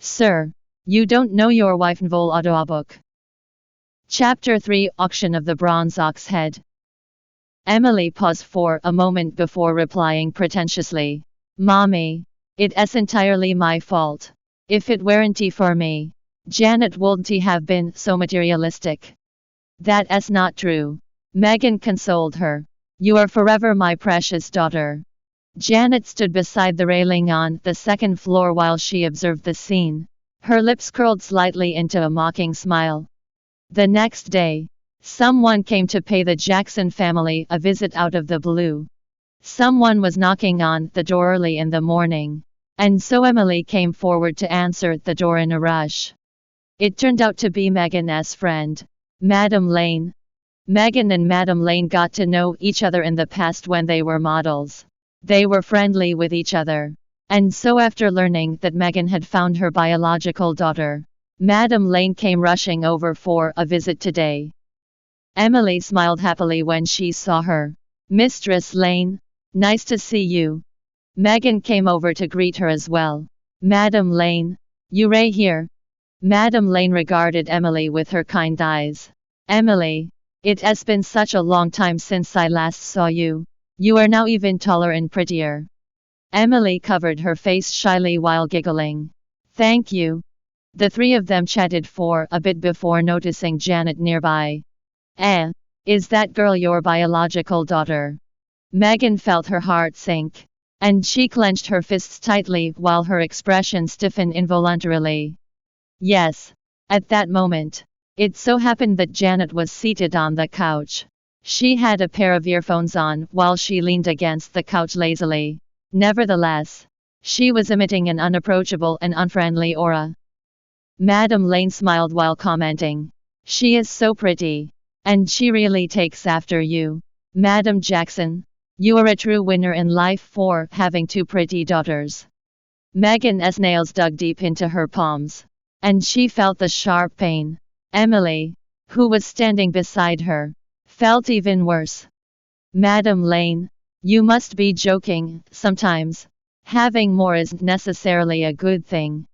Sir, you don't know your Bravonovel audiobook. Chapter 3 Auction of the Bronze Ox Head. Emily paused for a moment before replying pretentiously. Mommy, it's entirely my fault. If it weren't for me, Janet wouldn't have been so materialistic. That's not true. Megan consoled her. You are forever my precious daughter. Janet stood beside the railing on the second floor while she observed the scene. Her lips curled slightly into a mocking smile. The next day, someone came to pay the Jackson family a visit out of the blue. Someone was knocking on the door early in the morning, and so Emily came forward to answer the door in a rush. It turned out to be Megan's friend, Madame Lane. Megan and Madame Lane got to know each other in the past when they were models. They were friendly with each other. And so after learning that Megan had found her biological daughter, Madame Lane came rushing over for a visit today. Emily smiled happily when she saw her. Mistress Lane, nice to see you. Megan came over to greet her as well. Madame Lane, you're here. Madame Lane regarded Emily with her kind eyes. Emily, it has been such a long time since I last saw you. You are now even taller and prettier. Emily covered her face shyly while giggling. Thank you. The three of them chatted for a bit before noticing Janet nearby. Is that girl your biological daughter? Megan felt her heart sink, and she clenched her fists tightly while her expression stiffened involuntarily. Yes. At that moment, it so happened that Janet was seated on the couch. She had a pair of earphones on while she leaned against the couch lazily. Nevertheless, she was emitting an unapproachable and unfriendly aura. Madame Lane smiled while commenting. She is so pretty. And she really takes after you. Madame Jackson, you are a true winner in life for having two pretty daughters. Megan's nails dug deep into her palms, and she felt the sharp pain. Emily, who was standing beside her, felt even worse. Madame Lane, you must be joking. Sometimes, having more isn't necessarily a good thing.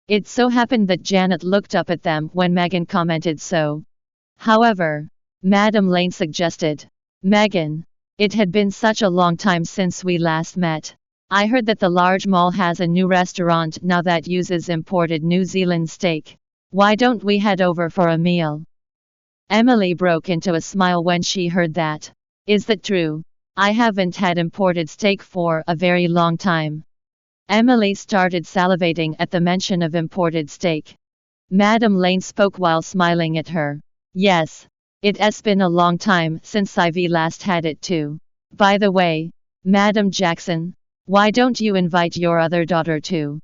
It so happened that Janet looked up at them when Megan commented so. However, Madame Lane suggested, Megan, it had been such a long time since we last met. I heard that the large mall has a new restaurant now that uses imported New Zealand steak. Why don't we head over for a meal? Emily broke into a smile when she heard that. Is that true? I haven't had imported steak for a very long time. Emily started salivating at the mention of imported steak. Madame Lane spoke while smiling at her. Yes, it has been a long time since I've last had it too. By the way, Madame Jackson, why don't you invite your other daughter too?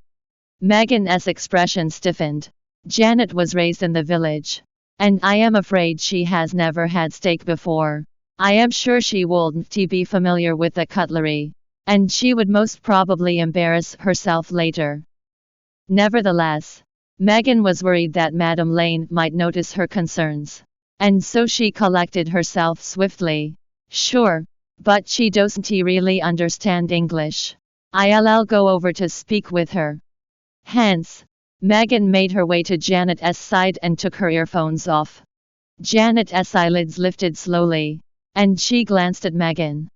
Megan's expression stiffened. Janet was raised in the village, and I am afraid she has never had steak before. I am sure she wouldn't be familiar with the cutlery, and she would most probably embarrass herself later. Nevertheless, Megan was worried that Madame Lane might notice her concerns, and so she collected herself swiftly. Sure, but she doesn't really understand English. I'll go over to speak with her. Hence, Megan made her way to Janet's side and took her earphones off. Janet's eyelids lifted slowly, and she glanced at Megan.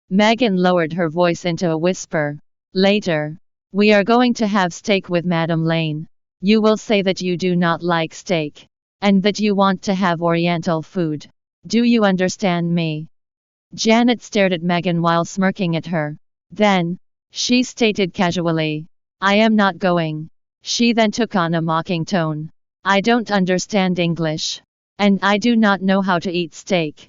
Megan lowered her voice into a whisper. Later, we are going to have steak with Madame Lane. You will say that you do not like steak, and that you want to have Oriental food. Do you understand me? Janet stared at Megan while smirking at her. Then, she stated casually, I am not going. She then took on a mocking tone. I don't understand English, and I do not know how to eat steak.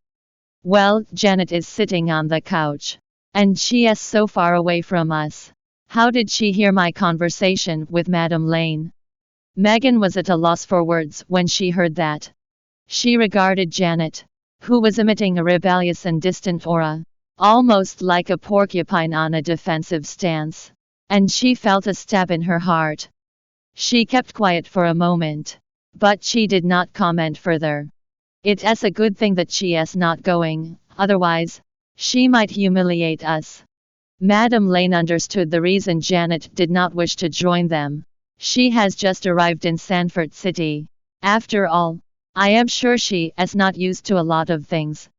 Well, Janet is sitting on the couch, and she is so far away from us. How did she hear my conversation with Madame Lane? Megan was at a loss for words when she heard that. She regarded Janet, who was emitting a rebellious and distant aura, almost like a porcupine on a defensive stance, and she felt a stab in her heart. She kept quiet for a moment, but she did not comment further. It's a good thing that she is not going, otherwise, she might humiliate us. Madame Lane understood the reason Janet did not wish to join them. She has just arrived in Sanford City. After all, I am sure she is not used to a lot of things.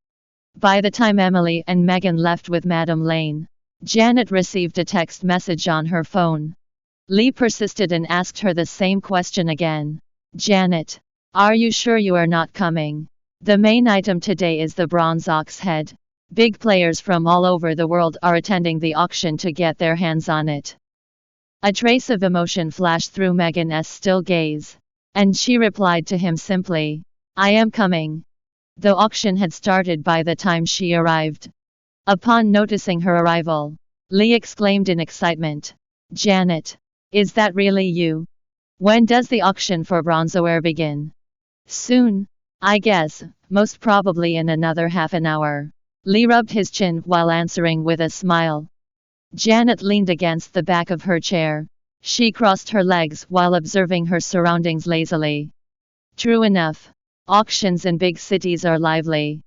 By the time Emily and Megan left with Madame Lane, Janet received a text message on her phone. Lee persisted and asked her the same question again. Janet, are you sure you are not coming? The main item today is the bronze ox head. Big players from all over the world are attending the auction to get their hands on it. A trace of emotion flashed through Megan's still gaze, and she replied to him simply, I am coming. The auction had started by the time she arrived. Upon noticing her arrival, Lee exclaimed in excitement, Janet, is that really you? When does the auction for Bronzeware begin? Soon, I guess, most probably in another half an hour. Lee rubbed his chin while answering with a smile. Janet leaned against the back of her chair. She crossed her legs while observing her surroundings lazily. True enough, auctions in big cities are lively.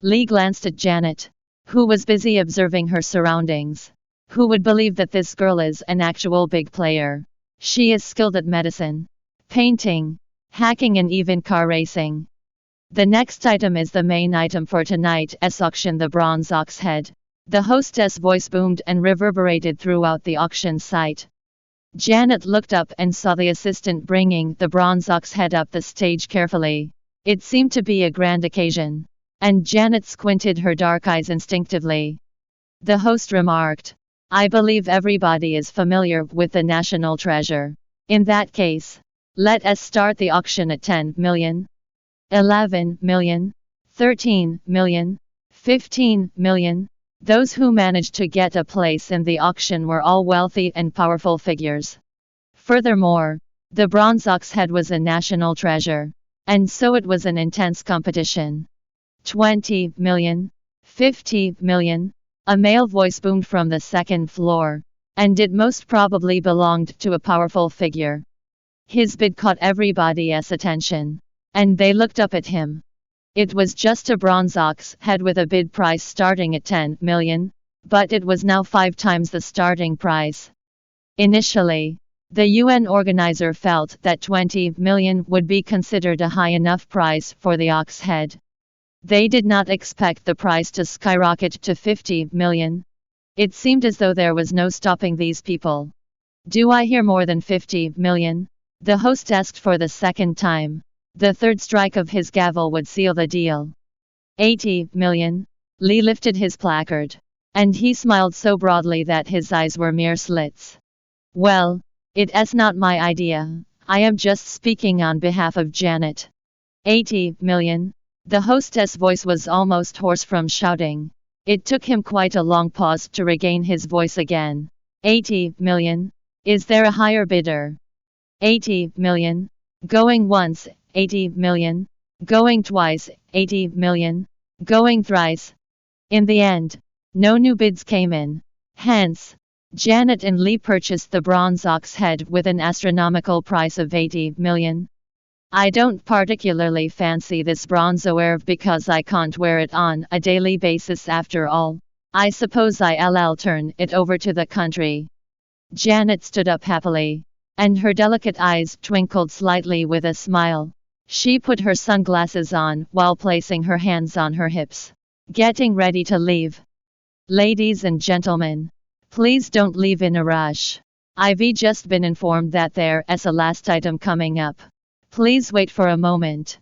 Lee glanced at Janet, who was busy observing her surroundings. Who would believe that this girl is an actual big player? She is skilled at medicine, painting, hacking and even car racing. The next item is the main item for tonight's auction, the bronze ox head. The hostess' voice boomed and reverberated throughout the auction site. Janet looked up and saw the assistant bringing the bronze ox head up the stage carefully. It seemed to be a grand occasion, and Janet squinted her dark eyes instinctively. The host remarked, I believe everybody is familiar with the national treasure. In that case, let us start the auction at 10 million, 11 million, 13 million, 15 million. Those who managed to get a place in the auction were all wealthy and powerful figures. Furthermore, the bronze ox head was a national treasure, and so it was an intense competition. 20 million, 50 million. A male voice boomed from the second floor, and it most probably belonged to a powerful figure. His bid caught everybody's attention, and they looked up at him. It was just a bronze ox head with a bid price starting at 10 million, but it was now 5 times the starting price. Initially, the UN organizer felt that 20 million would be considered a high enough price for the ox head. They did not expect the price to skyrocket to 50 million. It seemed as though there was no stopping these people. Do I hear more than 50 million? The host asked for the second time. The third strike of his gavel would seal the deal. 80 million. Lee lifted his placard, and he smiled so broadly that his eyes were mere slits. Well, it is not my idea. I am just speaking on behalf of Janet. 80 million. The hostess' voice was almost hoarse from shouting. It took him quite a long pause to regain his voice again. 80 million. Is there a higher bidder? 80 million. Going once, 80 million. Going twice, 80 million. Going thrice. In the end, no new bids came in. Hence, Janet and Lee purchased the bronze ox head with an astronomical price of 80 million. I don't particularly fancy this bronzeware because I can't wear it on a daily basis after all. I suppose I'll turn it over to the country. Janet stood up happily, and her delicate eyes twinkled slightly with a smile. She put her sunglasses on while placing her hands on her hips, getting ready to leave. Ladies and gentlemen, please don't leave in a rush. I've just been informed that there is a last item coming up. Please wait for a moment.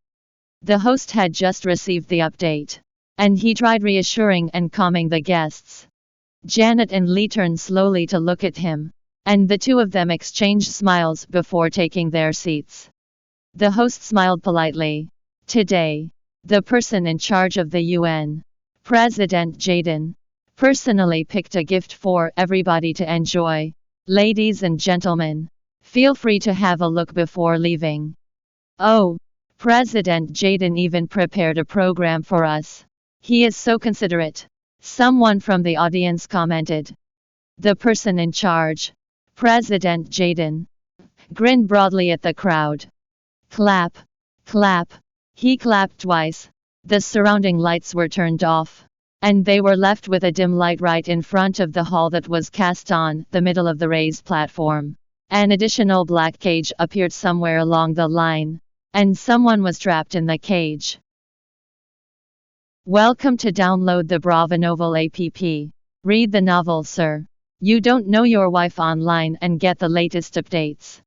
The host had just received the update, and he tried reassuring and calming the guests. Janet and Lee turned slowly to look at him, and the two of them exchanged smiles before taking their seats. The host smiled politely. Today, the person in charge of the UN, President Jaden, personally picked a gift for everybody to enjoy. Ladies and gentlemen, feel free to have a look before leaving. Oh, President Jaden even prepared a program for us. He is so considerate. Someone from the audience commented. The person in charge, President Jaden, grinned broadly at the crowd. Clap, clap. He clapped twice. The surrounding lights were turned off, and they were left with a dim light right in front of the hall that was cast on the middle of the raised platform. An additional black cage appeared somewhere along the line, and someone was trapped in the cage. Welcome to download the Bravonovel app. Read the novel, sir. You don't know your wife online and get the latest updates.